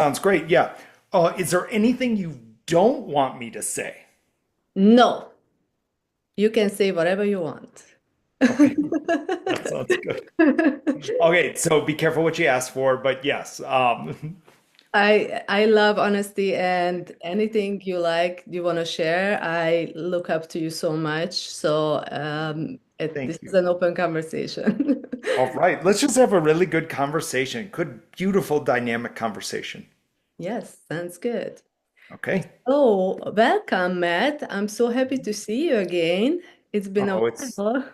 Sounds great. Yeah. Is there anything you don't want me to say? No, you can say whatever you want. Okay, that sounds good. Okay, so be careful what you ask for, but yes. I love honesty and anything you like, you want to share. I look up to you so much. So this Thank is you. an open conversation. All right, let's just have a really good conversation. Good, beautiful, dynamic conversation. Yes, sounds good. Okay. Oh, welcome, Matt. I'm so happy to see you again. It's been a Oh, while.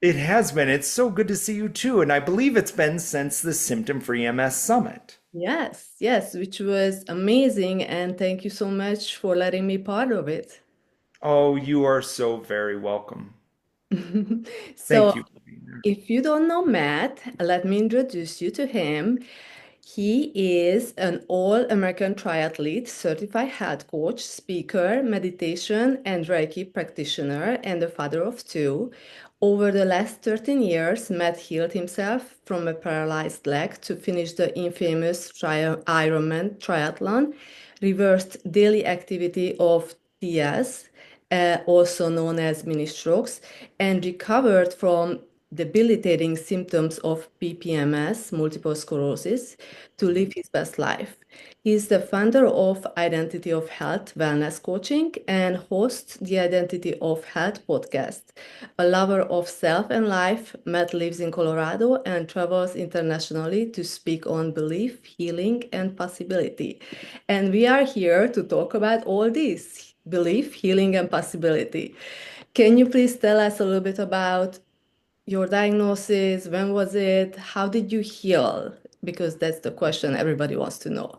it has been. It's so good to see you too, and I believe it's been since the Symptom-Free MS Summit. Yes, yes, which was amazing. And thank you so much for letting me part of it. Oh, you are so very welcome. So, Thank you for being there. if you don't know Matt, let me introduce you to him. He is an All-American Triathlete, certified health coach, speaker, meditation, and Reiki practitioner, and the father of two. Over the last 13 years, Matt healed himself from a paralyzed leg to finish the infamous Ironman triathlon, reversed daily activity of TS, also known as mini strokes, and recovered from debilitating symptoms of PPMS, multiple sclerosis, to live his best life. He is the founder of Identity of Health Wellness Coaching and hosts the Identity of Health podcast. A lover of self and life, Matt lives in Colorado and travels internationally to speak on belief, healing, and possibility. And we are here to talk about all this belief, healing, and possibility. Can you please tell us a little bit about your diagnosis? When was it? How did you heal? Because that's the question everybody wants to know.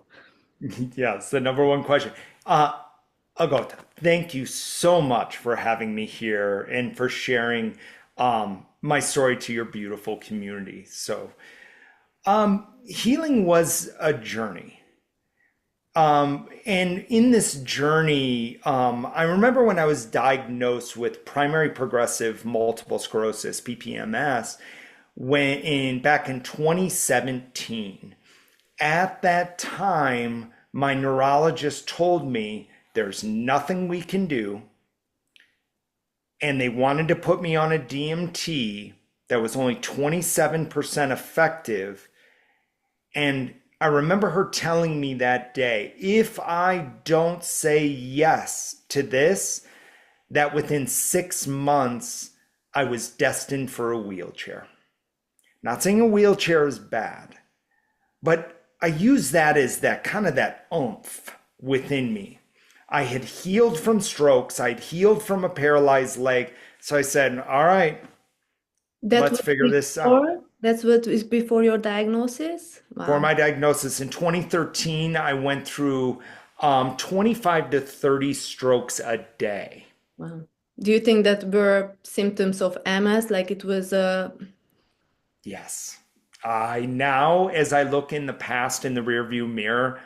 Yes, the number one question. Uh, Agota, thank you so much for having me here and for sharing my story to your beautiful community. So, healing was a journey. And in this journey, I remember when I was diagnosed with primary progressive multiple sclerosis, PPMS, back in 2017. At that time, my neurologist told me there's nothing we can do, and they wanted to put me on a DMT that was only 27% effective. And I remember her telling me that day, if I don't say yes to this, that within 6 months, I was destined for a wheelchair. Not saying a wheelchair is bad, but I use that as that kind of that oomph within me. I had healed from strokes, I'd healed from a paralyzed leg. So I said, all right, That let's was figure this out. before, that's what is before your diagnosis? For Wow. my diagnosis in 2013, I went through 25 to 30 strokes a day. Wow. Do you think that were symptoms of MS, like it was Yes. I now, as I look in the past in the rearview mirror,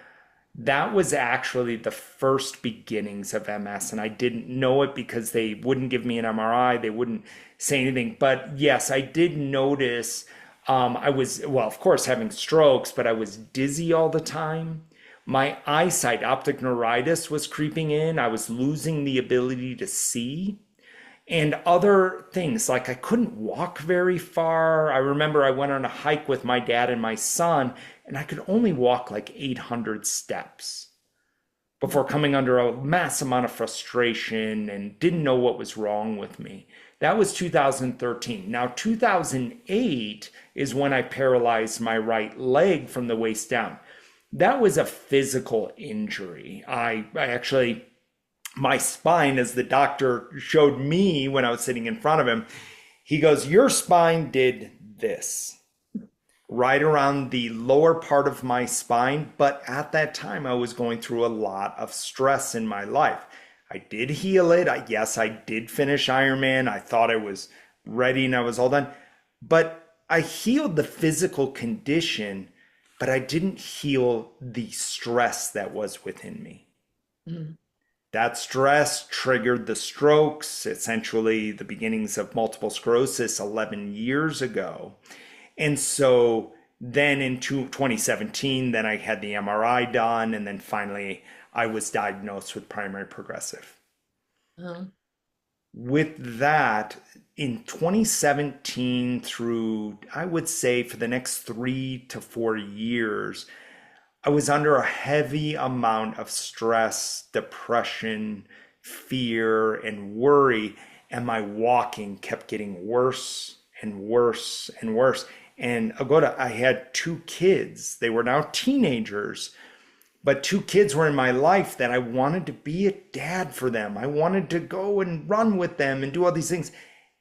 that was actually the first beginnings of MS. And I didn't know it because they wouldn't give me an MRI, they wouldn't say anything. But yes, I did notice I was, well, of course, having strokes, but I was dizzy all the time. My eyesight, optic neuritis, was creeping in. I was losing the ability to see. And other things like I couldn't walk very far. I remember I went on a hike with my dad and my son, and I could only walk like 800 steps before coming under a mass amount of frustration and didn't know what was wrong with me. That was 2013. Now, 2008 is when I paralyzed my right leg from the waist down. That was a physical injury. I actually my spine, as the doctor showed me when I was sitting in front of him, he goes, your spine did this right around the lower part of my spine. But at that time, I was going through a lot of stress in my life. I did heal it. Yes, I did finish Ironman. I thought I was ready and I was all done. But I healed the physical condition, but I didn't heal the stress that was within me. Mhm. That stress triggered the strokes, essentially the beginnings of multiple sclerosis 11 years ago. And so Then in 2017, then I had the MRI done, and then finally I was diagnosed with primary progressive. Uh, With that, in 2017 through, I would say for the next 3 to 4 years, I was under a heavy amount of stress, depression, fear, and worry, and my walking kept getting worse and worse and worse. And Agoda, I had 2 kids. They were now teenagers, but 2 kids were in my life that I wanted to be a dad for them. I wanted to go and run with them and do all these things,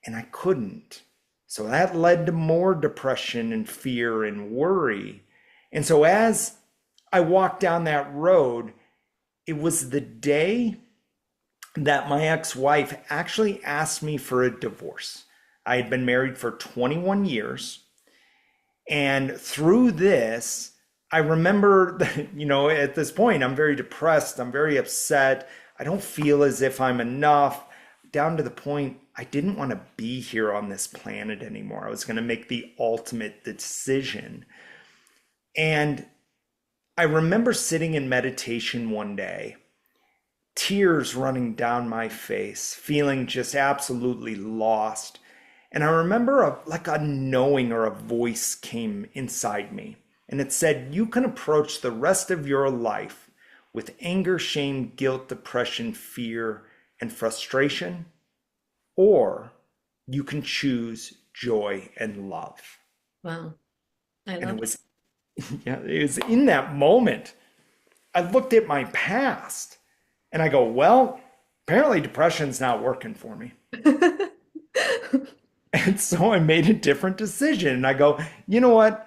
and I couldn't. So that led to more depression and fear and worry. And so as I walked down that road, it was the day that my ex-wife actually asked me for a divorce. I had been married for 21 years. And through this, I remember that, at this point, I'm very depressed. I'm very upset. I don't feel as if I'm enough, down to the point I didn't want to be here on this planet anymore. I was going to make the ultimate decision. And I remember sitting in meditation one day, tears running down my face, feeling just absolutely lost. And I remember like a knowing or a voice came inside me. And it said, you can approach the rest of your life with anger, shame, guilt, depression, fear, and frustration, or you can choose joy and love. wow, I And love yeah, it was in that moment I looked at my past and I go, well, apparently depression's not working for me. it. And so I made a different decision. And I go, you know what?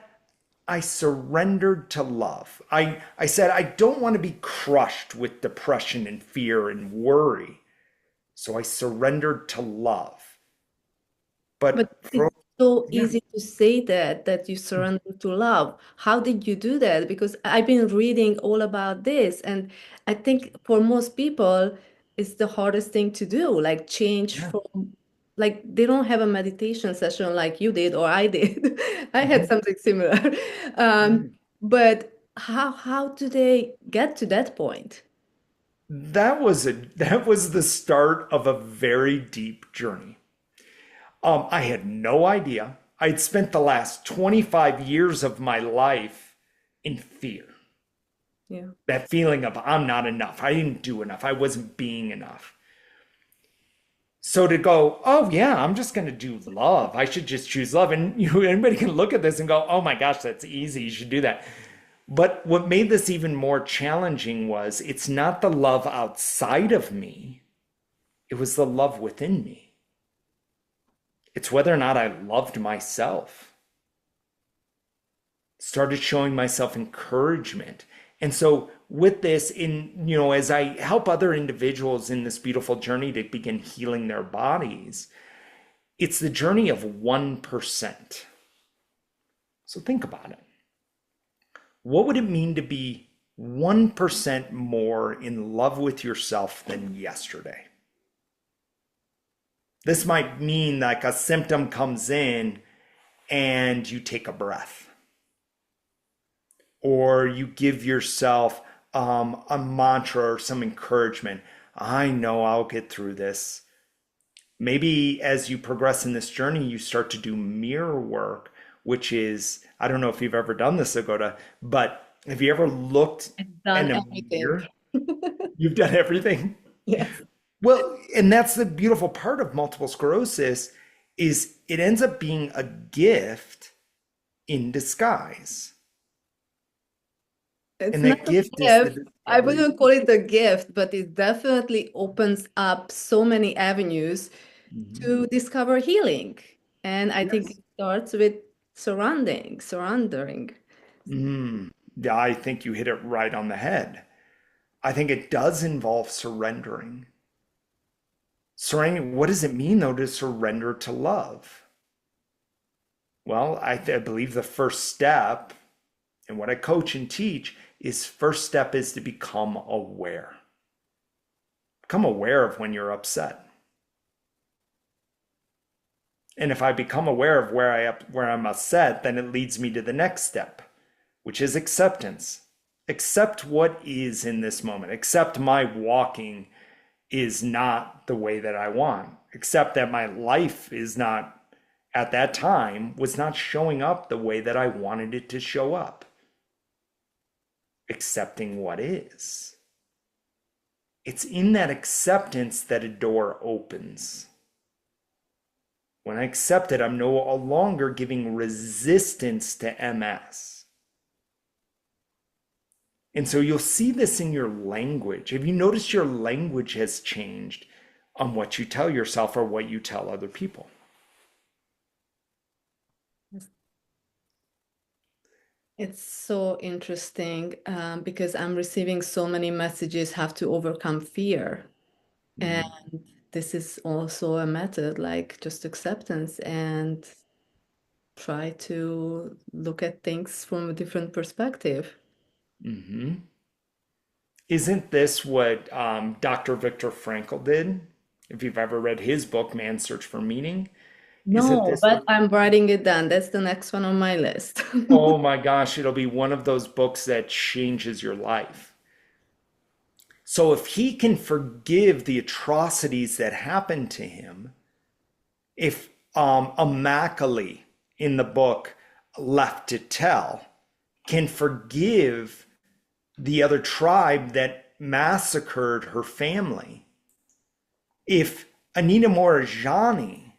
I surrendered to love. I said, I don't want to be crushed with depression and fear and worry. So I surrendered to love. But But it's for, so yeah, easy to say that you surrender to love. How did you do that? Because I've been reading all about this, and I think for most people, it's the hardest thing to do, like change yeah. from like they don't have a meditation session like you did or I did. I had Mhm. something similar. Um, Right. but how do they get to that point? That was the start of a very deep journey. I had no idea. I'd spent the last 25 years of my life in fear. Yeah. That feeling of I'm not enough. I didn't do enough. I wasn't being enough. So to go, oh yeah, I'm just going to do love. I should just choose love. And anybody can look at this and go, oh my gosh, that's easy. You should do that. But what made this even more challenging was it's not the love outside of me. It was the love within me. It's whether or not I loved myself. Started showing myself encouragement. And so with this as I help other individuals in this beautiful journey to begin healing their bodies, it's the journey of 1%. So think about it. What would it mean to be 1% more in love with yourself than yesterday? This might mean like a symptom comes in and you take a breath, or you give yourself a mantra or some encouragement. I know I'll get through this. Maybe as you progress in this journey, you start to do mirror work, which is, I don't know if you've ever done this, Agoda, but have you ever looked I've in done a everything. mirror? You've done everything. Yes. Well, and that's the beautiful part of multiple sclerosis is it ends up being a gift in disguise. It's And not that a gift is the gift. I discovery. wouldn't call it a gift, but it definitely opens up so many avenues Mhm. to discover healing. And I think Yes. it starts with surrendering. Yeah, I think you hit it right on the head. I think it does involve surrendering. Surrendering, what does it mean though to surrender to love? Well, I believe the first step and what I coach and teach is first step is to become aware. Become aware of when you're upset. And if I become aware of where I'm upset, then it leads me to the next step, which is acceptance. Accept what is in this moment. Accept my walking is not the way that I want. Accept that my life is not, at that time, was not showing up the way that I wanted it to show up. Accepting what is. It's in that acceptance that a door opens. When I accept it, I'm no longer giving resistance to MS. And so you'll see this in your language. Have you noticed your language has changed on what you tell yourself or what you tell other people? It's so interesting because I'm receiving so many messages have to overcome fear. And Mm-hmm. this is also a method, like just acceptance and try to look at things from a different perspective. Mm-hmm. Isn't this what Dr. Viktor Frankl did? If you've ever read his book, Man's Search for Meaning, isn't No, this but what? I'm writing it down. That's the next one on my list. Oh my gosh, it'll be one of those books that changes your life. So if he can forgive the atrocities that happened to him, if Immaculate in the book Left to Tell can forgive the other tribe that massacred her family, if Anita Morajani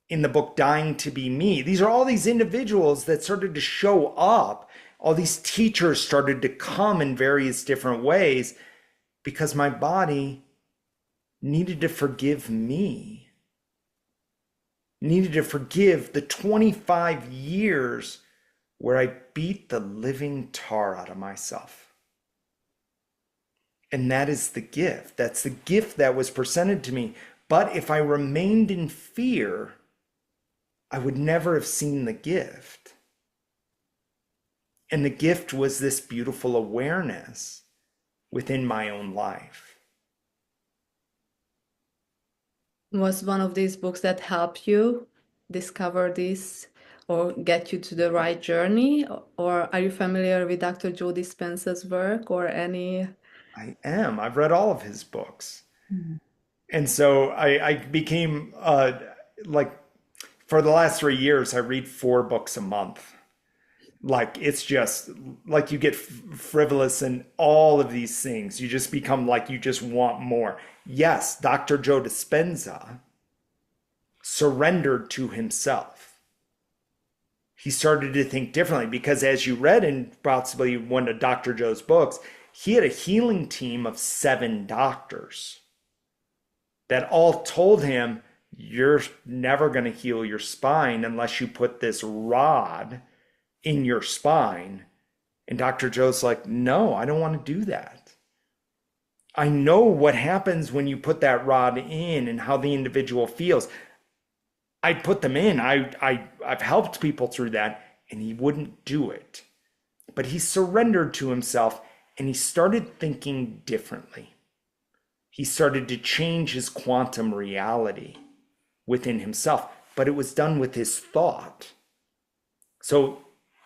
in the book Dying to Be Me, these are all these individuals that started to show up, all these teachers started to come in various different ways because my body needed to forgive me, needed to forgive the 25 years where I beat the living tar out of myself. And that is the gift. That's the gift that was presented to me. But if I remained in fear, I would never have seen the gift. And the gift was this beautiful awareness within my own life. Was one of these books that help you discover this or get you to the right journey? Or are you familiar with Dr. Joe Dispenza's work or any? I am. I've read all of his books. Mm. And so I became like for the last 3 years, I read 4 books a month. Like it's just like you get frivolous in all of these things. You just become like you just want more. Yes, Dr. Joe Dispenza surrendered to himself. He started to think differently because, as you read in possibly one of Dr. Joe's books, he had a healing team of 7 doctors that all told him, you're never going to heal your spine unless you put this rod in your spine. And Dr. Joe's like, no, I don't want to do that. I know what happens when you put that rod in and how the individual feels. I put them in. I've helped people through that, and he wouldn't do it. But he surrendered to himself and he started thinking differently. He started to change his quantum reality within himself, but it was done with his thought. So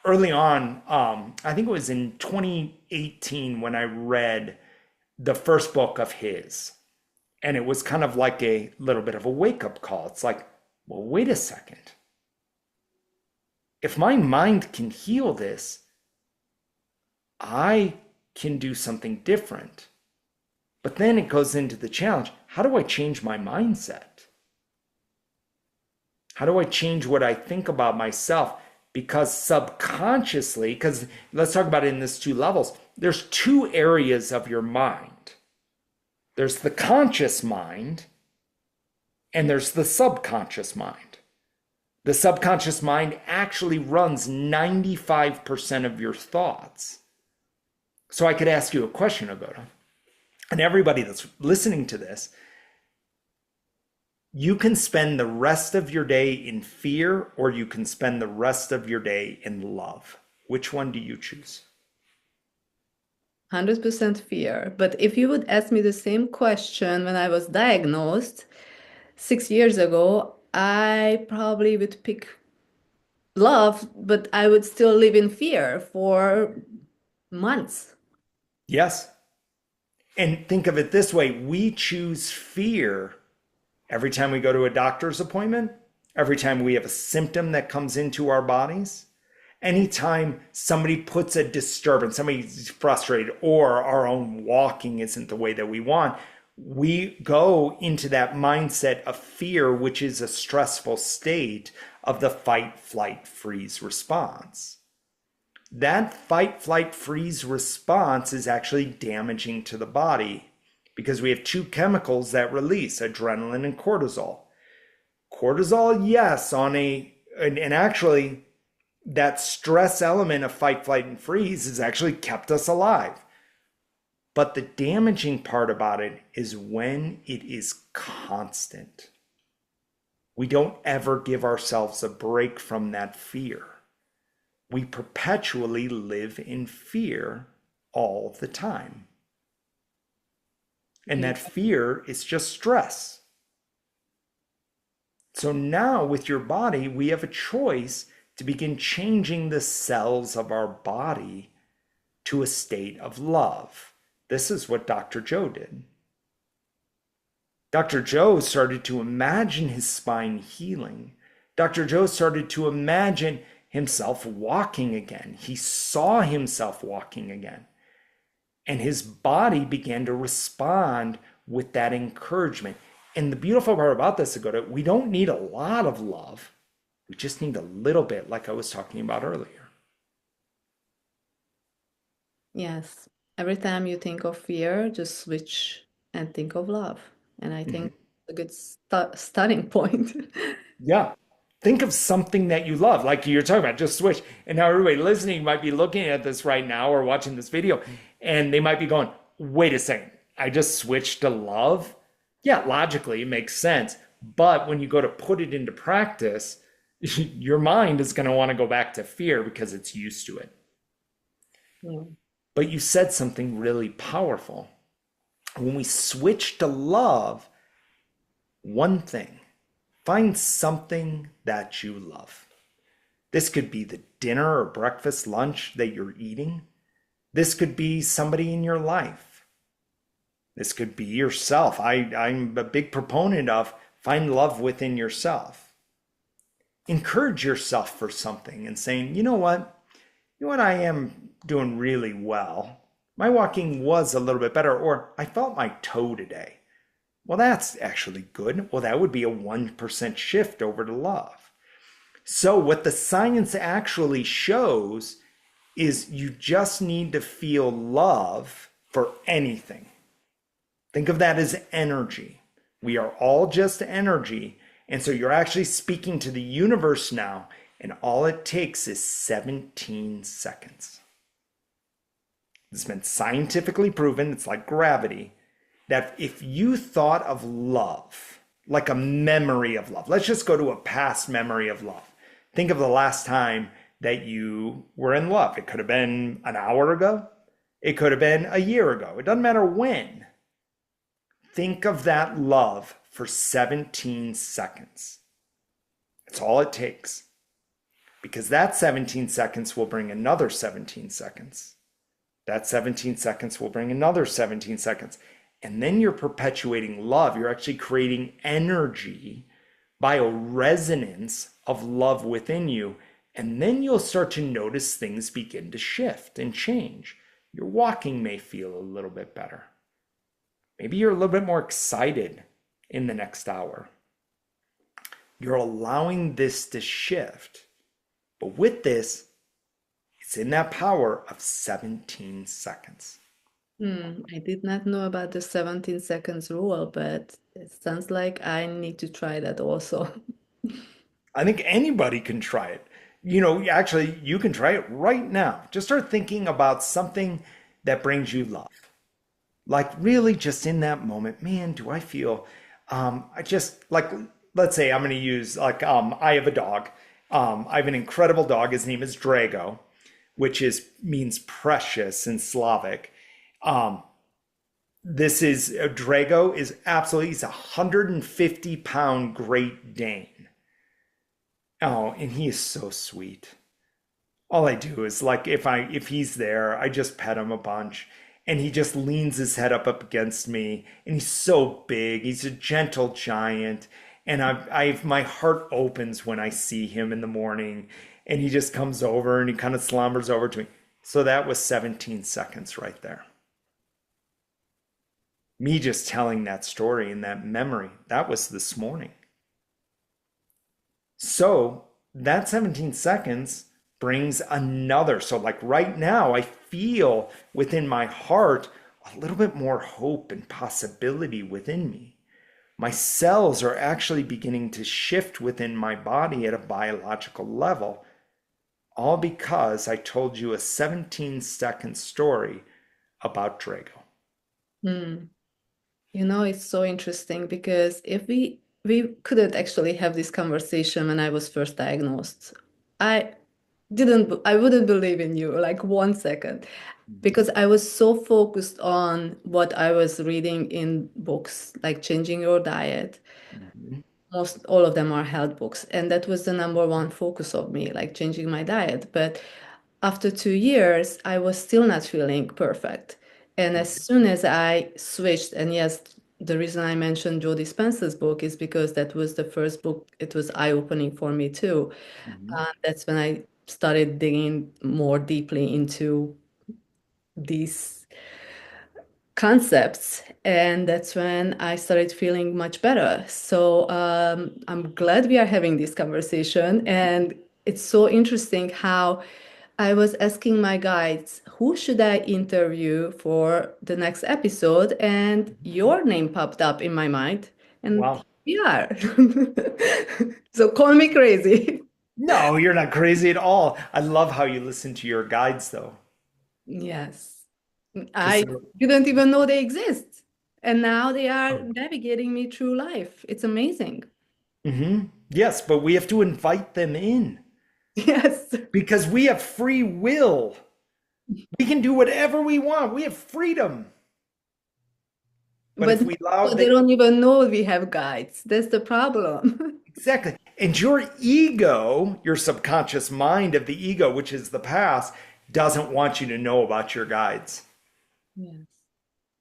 early on, I think it was in 2018 when I read the first book of his, and it was kind of like a little bit of a wake up call. It's like, well, wait a second. If my mind can heal this, I can do something different. But then it goes into the challenge. How do I change my mindset? How do I change what I think about myself? Because subconsciously, because let's talk about it in this 2 levels, there's 2 areas of your mind. There's the conscious mind and there's the subconscious mind. The subconscious mind actually runs 95% of your thoughts. So I could ask you a question, Agoda, and everybody that's listening to this, you can spend the rest of your day in fear or you can spend the rest of your day in love. Which one do you choose? 100% fear. But if you would ask me the same question when I was diagnosed 6 years ago, I probably would pick love, but I would still live in fear for months. Yes. And think of it this way, we choose fear every time we go to a doctor's appointment, every time we have a symptom that comes into our bodies, anytime somebody puts a disturbance, somebody's frustrated, or our own walking isn't the way that we want, we go into that mindset of fear, which is a stressful state of the fight, flight, freeze response. That fight, flight, freeze response is actually damaging to the body because we have two chemicals that release adrenaline and cortisol. Cortisol, yes, and actually, that stress element of fight, flight, and freeze has actually kept us alive. But the damaging part about it is when it is constant. We don't ever give ourselves a break from that fear. We perpetually live in fear all the time. And Yeah. that fear is just stress. So now with your body, we have a choice to begin changing the cells of our body to a state of love. This is what Dr. Joe did. Dr. Joe started to imagine his spine healing. Dr. Joe started to imagine himself walking again. He saw himself walking again. And his body began to respond with that encouragement. And the beautiful part about this, Agoda, we don't need a lot of love. We just need a little bit, like I was talking about earlier. Yes. Every time you think of fear, just switch and think of love. And I think Mhm. a good starting point. Yeah. Think of something that you love, like you're talking about, just switch. And now everybody listening might be looking at this right now or watching this video, and they might be going, wait a second, I just switched to love? Yeah, logically, it makes sense. But when you go to put it into practice, your mind is going to want to go back to fear because it's used to it. Yeah. But you said something really powerful. When we switch to love, one thing, find something that you love. This could be the dinner or breakfast, lunch that you're eating. This could be somebody in your life. This could be yourself. I'm a big proponent of find love within yourself. Encourage yourself for something and saying, you know what? You know what? I am doing really well. My walking was a little bit better, or I felt my toe today. Well, that's actually good. Well, that would be a 1% shift over to love. So, what the science actually shows is you just need to feel love for anything. Think of that as energy. We are all just energy. And so you're actually speaking to the universe now, and all it takes is 17 seconds. It's been scientifically proven, it's like gravity, that if you thought of love, like a memory of love, let's just go to a past memory of love. Think of the last time that you were in love. It could have been an hour ago. It could have been a year ago. It doesn't matter when. Think of that love for 17 seconds. That's all it takes. Because that 17 seconds will bring another 17 seconds. That 17 seconds will bring another 17 seconds. And then you're perpetuating love. You're actually creating energy, bioresonance of love within you. And then you'll start to notice things begin to shift and change. Your walking may feel a little bit better. Maybe you're a little bit more excited in the next hour. You're allowing this to shift. But with this, it's in that power of 17 seconds. I did not know about the 17 seconds rule, but it sounds like I need to try that also. I think anybody can try it. You know, actually, you can try it right now. Just start thinking about something that brings you love. Like really just in that moment, man, do I feel, I just like, let's say I'm going to use like, I have a dog. I have an incredible dog. His name is Drago, which is means precious in Slavic. This is Drago is absolutely, he's a 150-pound Great Dane. Oh, and he is so sweet. All I do is like if he's there, I just pet him a bunch and he just leans his head up against me and he's so big. He's a gentle giant and I've my heart opens when I see him in the morning and he just comes over and he kind of slumbers over to me. So that was 17 seconds right there. Me just telling that story and that memory, that was this morning. So that 17 seconds brings another. So, like right now, I feel within my heart a little bit more hope and possibility within me. My cells are actually beginning to shift within my body at a biological level, all because I told you a 17-second story about Drago. Hmm. You know, it's so interesting because if we couldn't actually have this conversation when I was first diagnosed, I I wouldn't believe in you like 1 second because I was so focused on what I was reading in books, like changing your diet. Mhm. Most all of them are health books, and that was the number one focus of me, like changing my diet. But after 2 years, I was still not feeling perfect. And as soon as I switched, and yes, the reason I mentioned Joe Dispenza's book is because that was the first book. It was eye-opening for me too. Mhm. That's when I started digging more deeply into these concepts, and that's when I started feeling much better. So I'm glad we are having this conversation, and it's so interesting how I was asking my guides, who should I interview for the next episode? And your name popped up in my mind, and Wow. here we are. So call me crazy. No, you're not crazy at all. I love how you listen to your guides, though, Yes. because I didn't even know they exist. And now they are navigating me through life. It's amazing. yes, but we have to invite them in Yes. because we have free will. We can do whatever we want. We have freedom. But But if we allow they the don't even know we have guides. That's the problem. exactly, and your ego, your subconscious mind of the ego, which is the past, doesn't want you to know about your guides. Yes.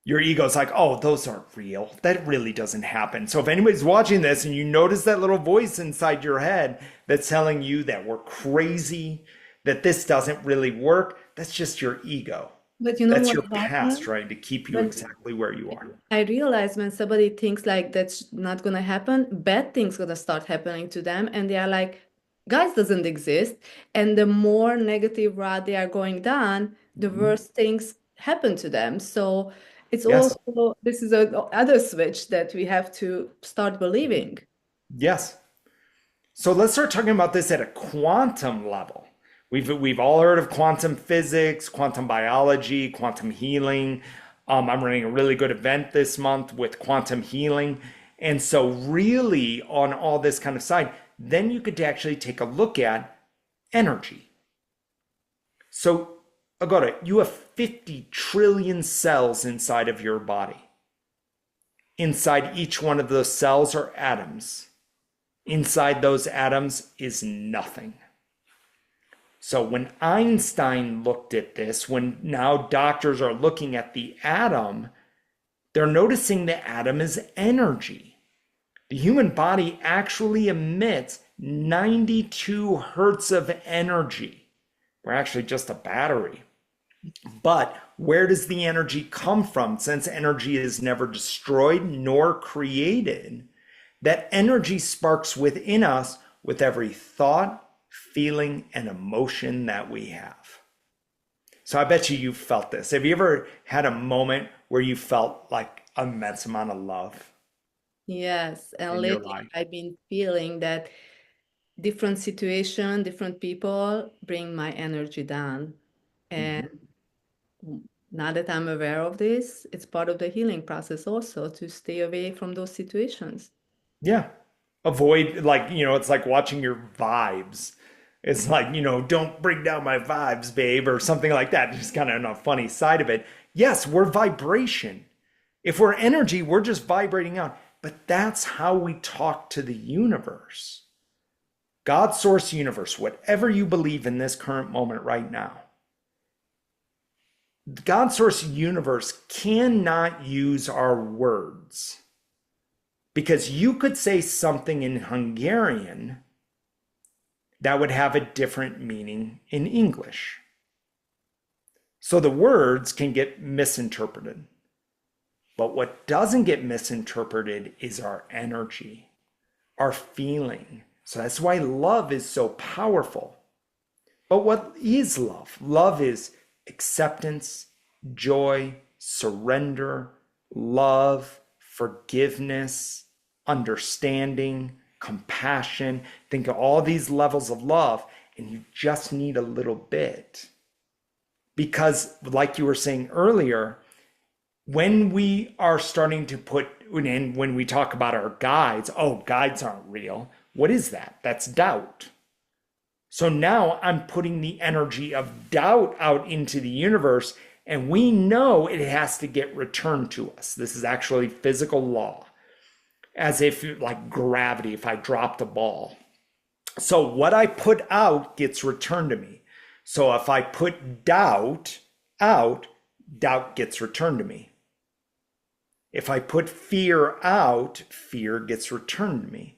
Your ego's like, oh, those aren't real. That really doesn't happen. So if anybody's watching this and you notice that little voice inside your head that's telling you that we're crazy, that this doesn't really work, that's just your ego. But you know That's what your past happened? trying to keep you When exactly where you are. I realized when somebody thinks like that's not gonna happen, bad things gonna start happening to them, and they are like, guys doesn't exist. And the more negative route they are going down, the Mhm. worse things happen to them. So it's Yes. also this is a other switch that we have to start believing. Yes. So let's start talking about this at a quantum level. We've all heard of quantum physics, quantum biology, quantum healing. I'm running a really good event this month with quantum healing. And so really on all this kind of side, then you could actually take a look at energy. So Agata, you have 50 trillion cells inside of your body. Inside each one of those cells are atoms. Inside those atoms is nothing. So when Einstein looked at this, when now doctors are looking at the atom, they're noticing the atom is energy. The human body actually emits 92 hertz of energy. We're actually just a battery. But where does the energy come from? Since energy is never destroyed nor created, that energy sparks within us with every thought, feeling, and emotion that we have. So I bet you've felt this. Have you ever had a moment where you felt like an immense amount of love Yes, and in your lately life? I've been feeling that different situation, different people bring my energy down. And Mhm. now that I'm aware of this, it's part of the healing process also to stay away from those situations. Yeah. Avoid, like, it's like watching your vibes. It's like, don't bring down my vibes, babe, or something like that. Just kind of a funny side of it. Yes, we're vibration. If we're energy, we're just vibrating out. But that's how we talk to the universe. God, source, universe, whatever you believe in this current moment right now, God, source, universe cannot use our words, because you could say something in Hungarian that would have a different meaning in English. So the words can get misinterpreted. But what doesn't get misinterpreted is our energy, our feeling. So that's why love is so powerful. But what is love? Love is acceptance, joy, surrender, love, forgiveness, understanding, compassion. Think of all these levels of love, and you just need a little bit. Because, like you were saying earlier, when we are starting to put, and when we talk about our guides, oh, guides aren't real. What is that? That's doubt. So now I'm putting the energy of doubt out into the universe, and we know it has to get returned to us. This is actually physical law, as if like gravity, if I dropped a ball. So what I put out gets returned to me. So if I put doubt out, doubt gets returned to me. If I put fear out, fear gets returned to me.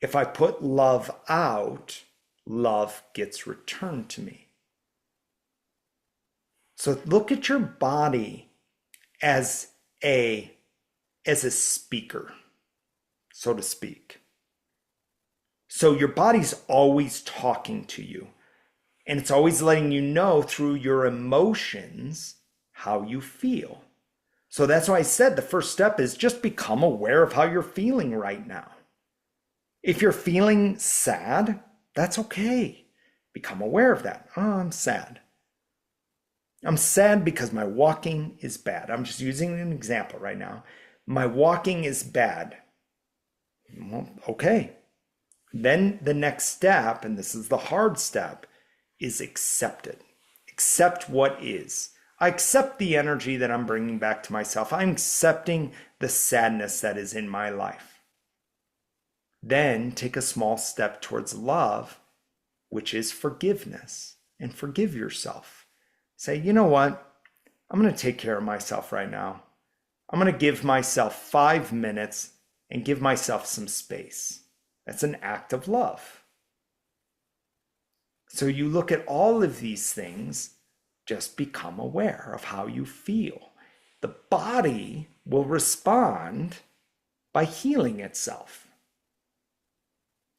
If I put love out, love gets returned to me. So look at your body as a speaker, so to speak. So your body's always talking to you, and it's always letting you know through your emotions how you feel. So that's why I said the first step is just become aware of how you're feeling right now. If you're feeling sad, that's okay. Become aware of that. Oh, I'm sad. I'm sad because my walking is bad. I'm just using an example right now. My walking is bad. Well, okay. Then the next step, and this is the hard step, is accept it. Accept what is. I accept the energy that I'm bringing back to myself. I'm accepting the sadness that is in my life. Then take a small step towards love, which is forgiveness, and forgive yourself. Say, you know what? I'm going to take care of myself right now. I'm going to give myself 5 minutes and give myself some space. That's an act of love. So you look at all of these things, just become aware of how you feel. The body will respond by healing itself.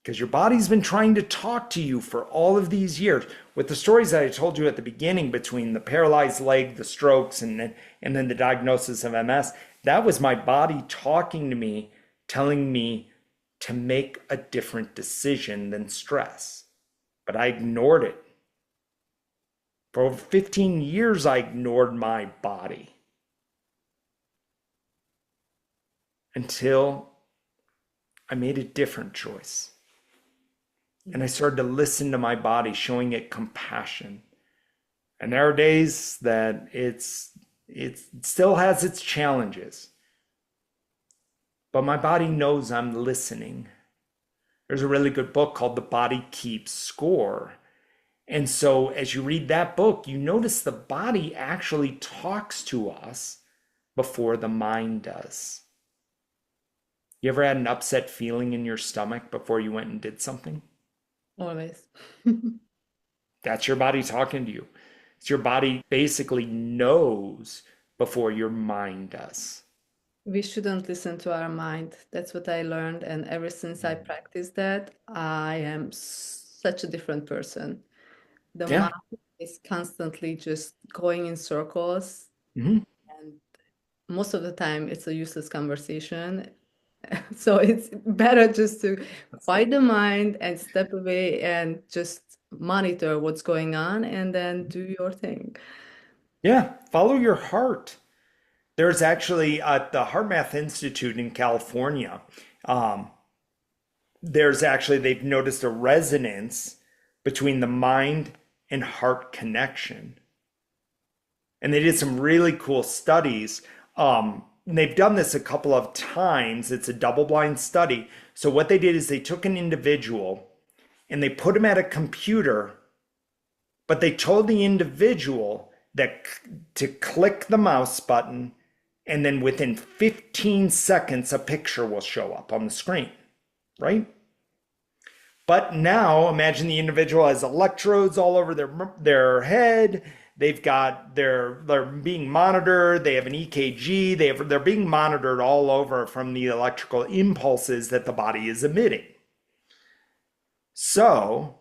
Because your body's been trying to talk to you for all of these years. With the stories that I told you at the beginning, between the paralyzed leg, the strokes, and then the diagnosis of MS, that was my body talking to me, telling me to make a different decision than stress. But I ignored it. For over 15 years, I ignored my body. Until I made a different choice. And I started to listen to my body, showing it compassion. And there are days that it still has its challenges. But my body knows I'm listening. There's a really good book called The Body Keeps Score. And so as you read that book, you notice the body actually talks to us before the mind does. You ever had an upset feeling in your stomach before you went and did something? Always. That's your body talking to you. It's your body basically knows before your mind does. We shouldn't listen to our mind. That's what I learned. And ever since I practiced that, I am such a different person. The Yeah. mind is constantly just going in circles, Mm-hmm. and most of the time it's a useless conversation. So it's better just to quiet the mind and step away and just monitor what's going on and then do your thing. Yeah. Follow your heart. There's actually at the Heart Math Institute in California, um, they've noticed a resonance between the mind and heart connection. And they did some really cool studies. they've done this a couple of times. It's a double-blind study. So what they did is they took an individual and they put him at a computer, but they told the individual that to click the mouse button, and then within 15 seconds, a picture will show up on the screen, right? But now imagine the individual has electrodes all over their head. They're being monitored. They have an EKG. They're being monitored all over from the electrical impulses that the body is emitting. So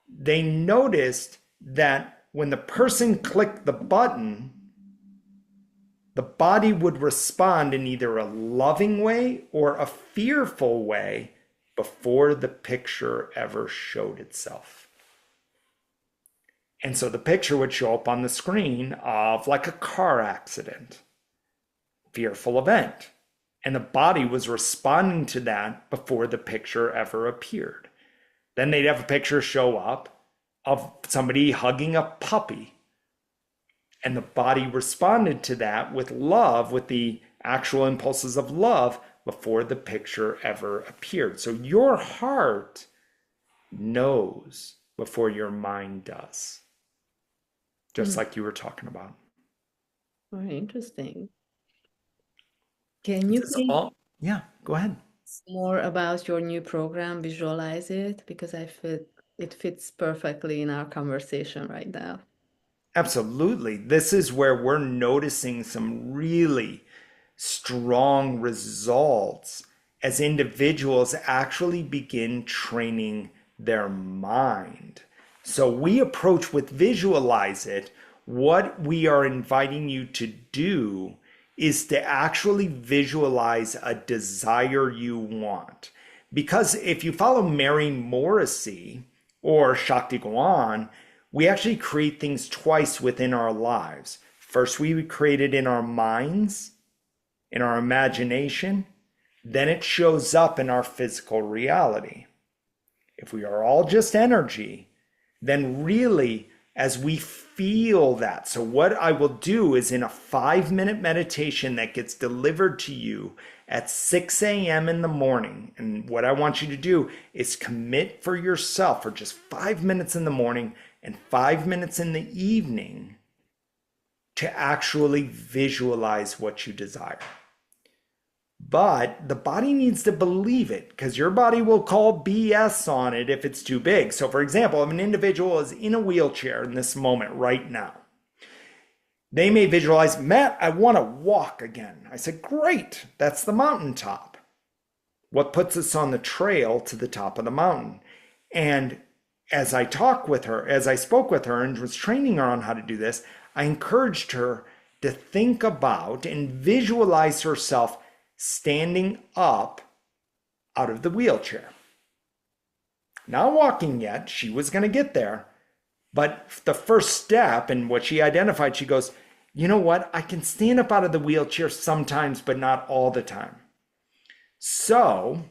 they noticed that when the person clicked the button, the body would respond in either a loving way or a fearful way before the picture ever showed itself. And so the picture would show up on the screen of like a car accident, fearful event. And the body was responding to that before the picture ever appeared. Then they'd have a picture show up of somebody hugging a puppy. And the body responded to that with love, with the actual impulses of love before the picture ever appeared. So your heart knows before your mind does, just like you were talking about. Very interesting. Can you please Yeah, go ahead. more about your new program, Visualize It? Because it fits perfectly in our conversation right now. Absolutely. This is where we're noticing some really strong results as individuals actually begin training their mind. So we approach with Visualize It. What we are inviting you to do is to actually visualize a desire you want. Because if you follow Mary Morrissey or Shakti Gawan, we actually create things twice within our lives. First, we create it in our minds, in our imagination, then it shows up in our physical reality. If we are all just energy, then really, as we feel that, so what I will do is in a 5-minute meditation that gets delivered to you at 6 a.m. in the morning, and what I want you to do is commit for yourself for just 5 minutes in the morning and 5 minutes in the evening to actually visualize what you desire. But the body needs to believe it, because your body will call BS on it if it's too big. So for example, if an individual is in a wheelchair in this moment right now, they may visualize, Matt, I want to walk again. I said, great, that's the mountaintop. What puts us on the trail to the top of the mountain? And as I spoke with her and was training her on how to do this, I encouraged her to think about and visualize herself standing up out of the wheelchair. Not walking yet, she was going to get there. But the first step, and what she identified, she goes, you know what? I can stand up out of the wheelchair sometimes, but not all the time. So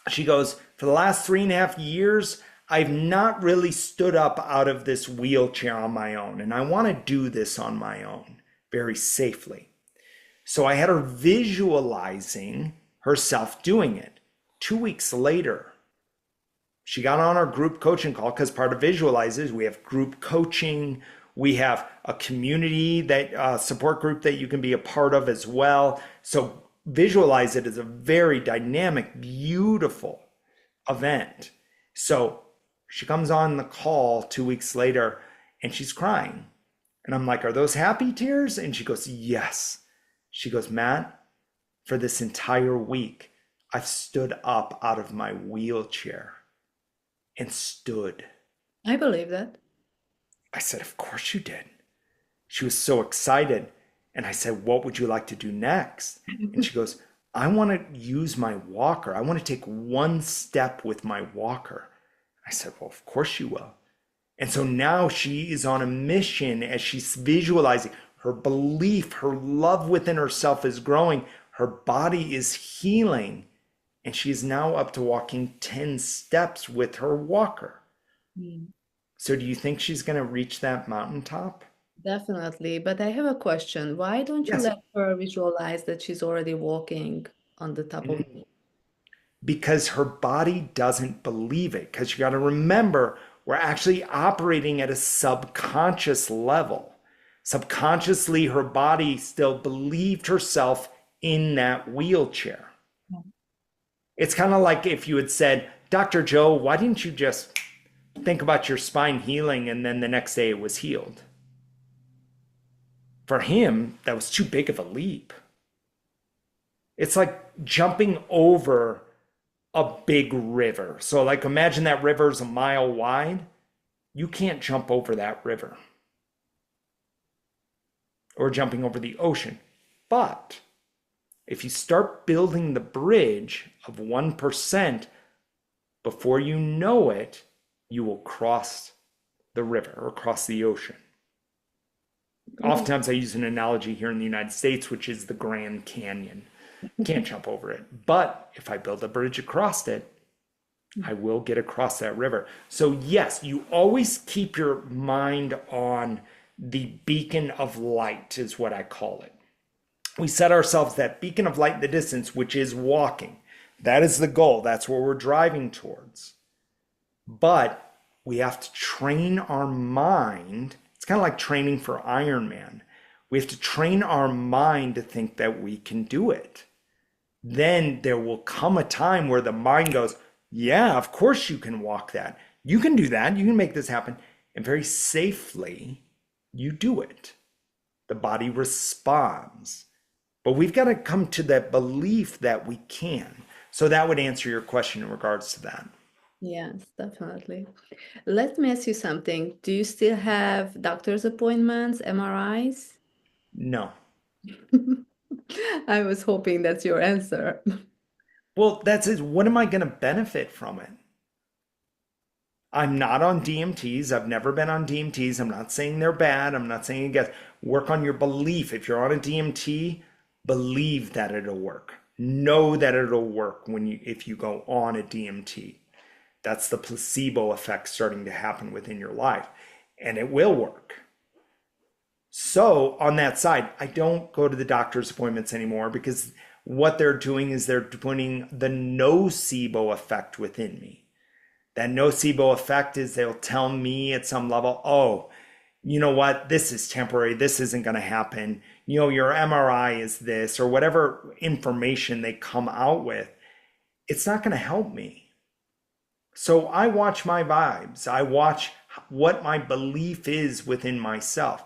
she goes, for the last 3.5 years, I've not really stood up out of this wheelchair on my own. And I want to do this on my own very safely. So I had her visualizing herself doing it. 2 weeks later, she got on our group coaching call, because part of Visualize is we have group coaching. We have a community that support group that you can be a part of as well. So Visualize It is a very dynamic, beautiful event. So she comes on the call 2 weeks later and she's crying. And I'm like, are those happy tears? And she goes, yes. She goes, Matt, for this entire week, I've stood up out of my wheelchair and stood. I believe that. I said, of course you did. She was so excited. And I said, what would you like to do next? And she goes, I want to use my walker. I want to take one step with my walker. I said, well, of course you will. And so now she is on a mission as she's visualizing. Her belief, her love within herself is growing. Her body is healing. And she's now up to walking 10 steps with her walker. So do you think she's going to reach that mountaintop? Definitely. But I have a question. Why don't you Yes. let her visualize that she's already walking on the top of me? Because her body doesn't believe it. Because you got to remember, we're actually operating at a subconscious level. Subconsciously, her body still believed herself in that wheelchair. It's kind of like if you had said, Dr. Joe, why didn't you just think about your spine healing and then the next day it was healed? For him, that was too big of a leap. It's like jumping over a big river. So, like, imagine that river is a mile wide. You can't jump over that river or jumping over the ocean. But if you start building the bridge of 1%, before you know it, you will cross the river or cross the ocean. Mhm. Oftentimes, I use an analogy here in the United States, which is the Grand Canyon. Can't jump over it. But if I build a bridge across it, I will get across that river. So, yes, you always keep your mind on the beacon of light, is what I call it. We set ourselves that beacon of light in the distance, which is walking. That is the goal. That's what we're driving towards. But we have to train our mind. It's kind of like training for Ironman. We have to train our mind to think that we can do it. Then there will come a time where the mind goes, yeah, of course you can walk that. You can do that. You can make this happen. And very safely, you do it. The body responds. But we've got to come to that belief that we can. So that would answer your question in regards to that. Yes, definitely. Let me ask you something. Do you still have doctor's appointments, MRIs? No. I was hoping that's your answer. Well, that's it. What am I going to benefit from it? I'm not on DMTs. I've never been on DMTs. I'm not saying they're bad. I'm not saying against. Work on your belief. If you're on a DMT, believe that it'll work. Know that it'll work if you go on a DMT. That's the placebo effect starting to happen within your life, and it will work. So on that side, I don't go to the doctor's appointments anymore because what they're doing is they're putting the nocebo effect within me. That nocebo effect is they'll tell me at some level, oh, you know what, this is temporary, this isn't going to happen. You know, your MRI is this, or whatever information they come out with, it's not going to help me. So I watch my vibes. I watch what my belief is within myself.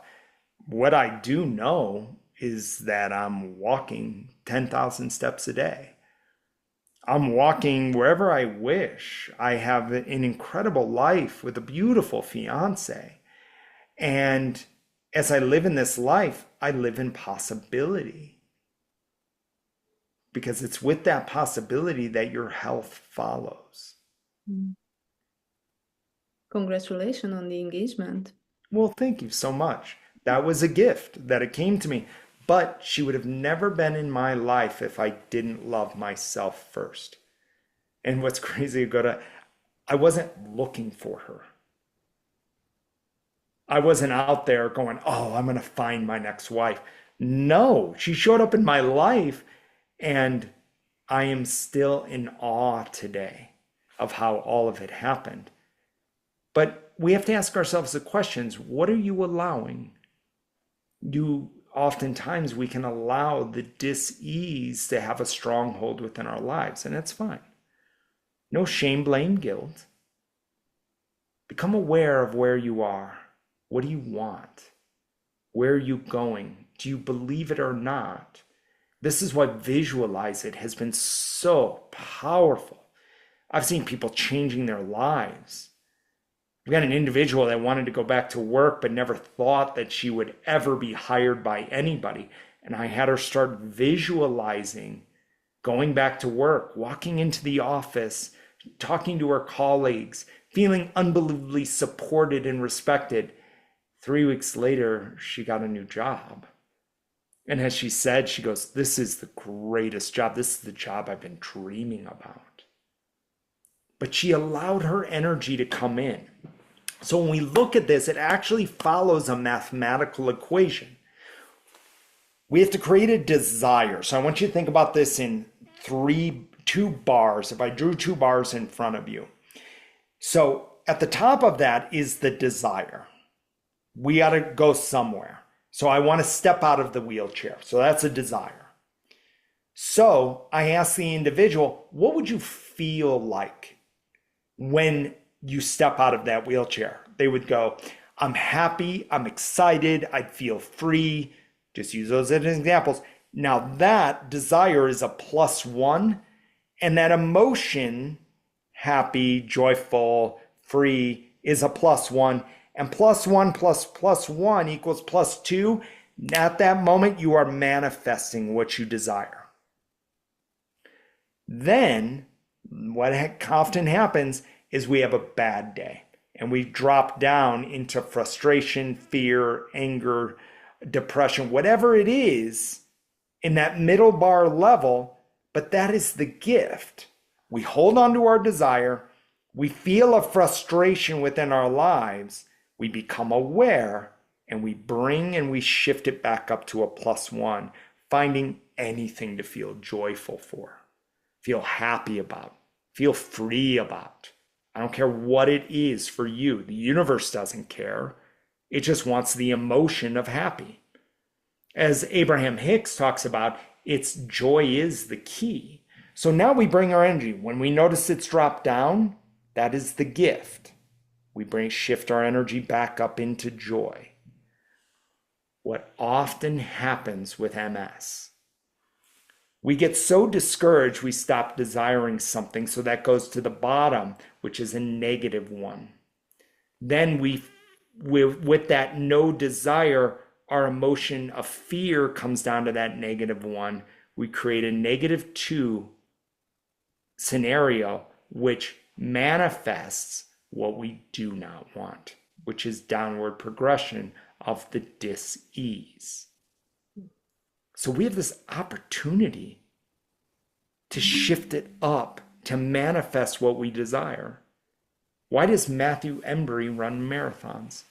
What I do know is that I'm walking 10,000 steps a day. I'm walking wherever I wish. I have an incredible life with a beautiful fiance. And as I live in this life, I live in possibility because it's with that possibility that your health follows. Mm. Congratulations on the engagement. Well, thank you so much. That was a gift that it came to me. But she would have never been in my life if I didn't love myself first. And what's crazy about it, I wasn't looking for her. I wasn't out there going, oh, I'm going to find my next wife. No, she showed up in my life, and I am still in awe today of how all of it happened. But we have to ask ourselves the questions, what are you allowing? Oftentimes we can allow the dis-ease to have a stronghold within our lives, and that's fine. No shame, blame, guilt. Become aware of where you are. What do you want? Where are you going? Do you believe it or not? This is why Visualize It has been so powerful. I've seen people changing their lives. We got an individual that wanted to go back to work but never thought that she would ever be hired by anybody. And I had her start visualizing going back to work, walking into the office, talking to her colleagues, feeling unbelievably supported and respected. 3 weeks later, she got a new job. And as she said, she goes, this is the greatest job. This is the job I've been dreaming about. But she allowed her energy to come in. So when we look at this, it actually follows a mathematical equation. We have to create a desire. So I want you to think about this in two bars. If I drew two bars in front of you. So at the top of that is the desire. We got to go somewhere. So I want to step out of the wheelchair. So that's a desire. So I ask the individual, what would you feel like when you step out of that wheelchair? They would go, I'm happy, I'm excited, I'd feel free. Just use those as examples. Now that desire is a +1, and that emotion, happy, joyful, free, is a +1. And +1 plus +1 equals +2. At that moment, you are manifesting what you desire. Then, what often happens is we have a bad day and we drop down into frustration, fear, anger, depression, whatever it is in that middle bar level. But that is the gift. We hold on to our desire. We feel a frustration within our lives. We become aware and we bring and we shift it back up to a +1, finding anything to feel joyful for, feel happy about, feel free about. I don't care what it is for you. The universe doesn't care. It just wants the emotion of happy. As Abraham Hicks talks about, it's joy is the key. So now we bring our energy. When we notice it's dropped down, that is the gift. We shift our energy back up into joy. What often happens with MS, we get so discouraged we stop desiring something, so that goes to the bottom, which is a -1. Then with that no desire, our emotion of fear comes down to that -1. We create a -2 scenario, which manifests what we do not want, which is downward progression of the dis-ease. So we have this opportunity to shift it up, to manifest what we desire. Why does Matthew Embry run marathons?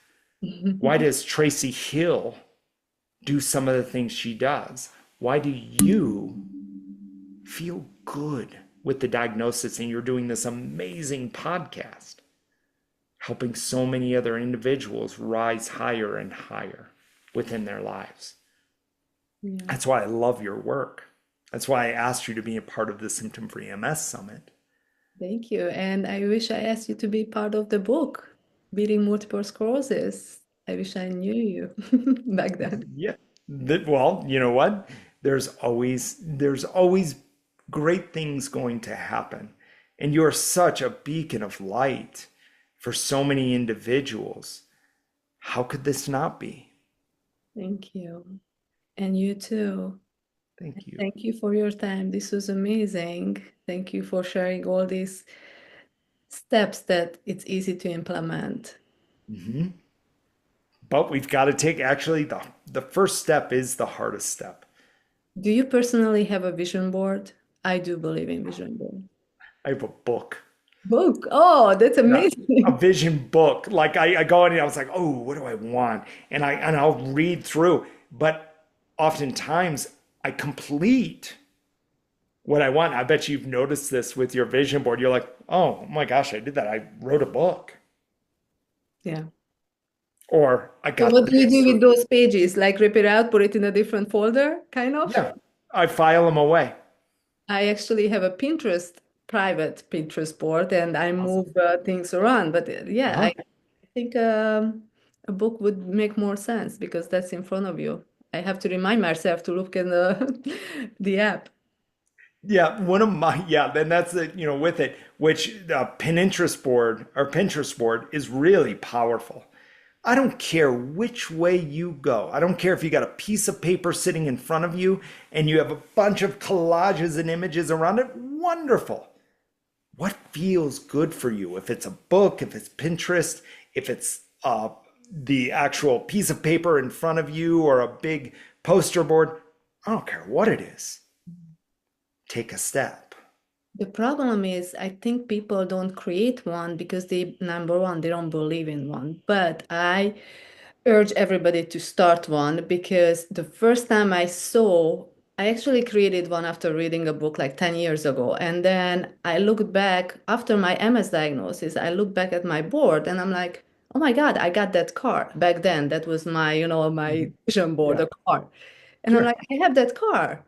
Why does Tracy Hill do some of the things she does? Why do you feel good with the diagnosis and you're doing this amazing podcast, helping so many other individuals rise higher and higher within their lives? Yeah. That's why I love your work. That's why I asked you to be a part of the Symptom Free MS Summit. Thank you. And I wish I asked you to be part of the book, Beating Multiple Sclerosis. I wish I knew you back then. Yeah. Well, you know what? There's always great things going to happen. And you're such a beacon of light for so many individuals. How could this not be? Thank you. And you too. Thank you. Thank you for your time. This was amazing. Thank you for sharing all these steps that it's easy to implement. Mhm. But we've got to take actually the first step is the hardest step. Do you personally have a vision board? I do believe in vision board. I have a book. Book. Oh, that's Yeah, a amazing. vision book. Like I go in and I was like, oh, what do I want? And I'll read through. But oftentimes I complete what I want. I bet you've noticed this with your vision board. You're like, oh my gosh, I did that. I wrote a book. Yeah. Or I So got what do you this. do Or, with those pages? Like rip it out, put it in a different folder, kind of? yeah, I file them away. I actually have a private Pinterest board, and I Awesome. move things around. But yeah, Uh-huh. I think a book would make more sense because that's in front of you. I have to remind myself to look in the the app. Yeah, then that's the, with it, which Pinterest board is really powerful. I don't care which way you go. I don't care if you got a piece of paper sitting in front of you and you have a bunch of collages and images around it. Wonderful. What feels good for you? If it's a book, if it's Pinterest, if it's the actual piece of paper in front of you or a big poster board, I don't care what it is. Take a step. The problem is, I think people don't create one because they, number one, they don't believe in one. But I urge everybody to start one because the first time I actually created one after reading a book like 10 years ago. And then I looked back after my MS diagnosis, I looked back at my board and I'm like, oh my God, I got that car back then. That was my, my Mhm. vision board, Yeah, a car. And I'm sure. like, I have that car.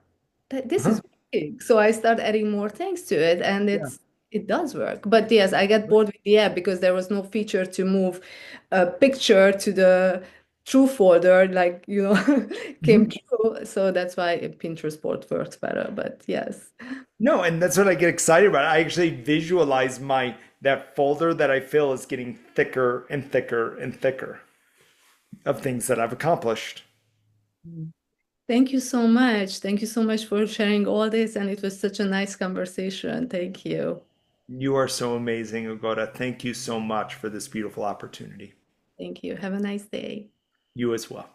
This is Uh-huh. working. So I start adding more things to it and Yeah. it does work. But yes, I got bored with the app because there was no feature to move a picture to the true folder, like, came Mhm. true. So that's why Pinterest board works better. But yes. No, and that's what I get excited about. I actually visualize my that folder that I fill is getting thicker and thicker and thicker of things that I've accomplished. Thank you so much. Thank you so much for sharing all this. And it was such a nice conversation. Thank you. You are so amazing, Agoda. Thank you so much for this beautiful opportunity. Thank you. Have a nice day. You as well.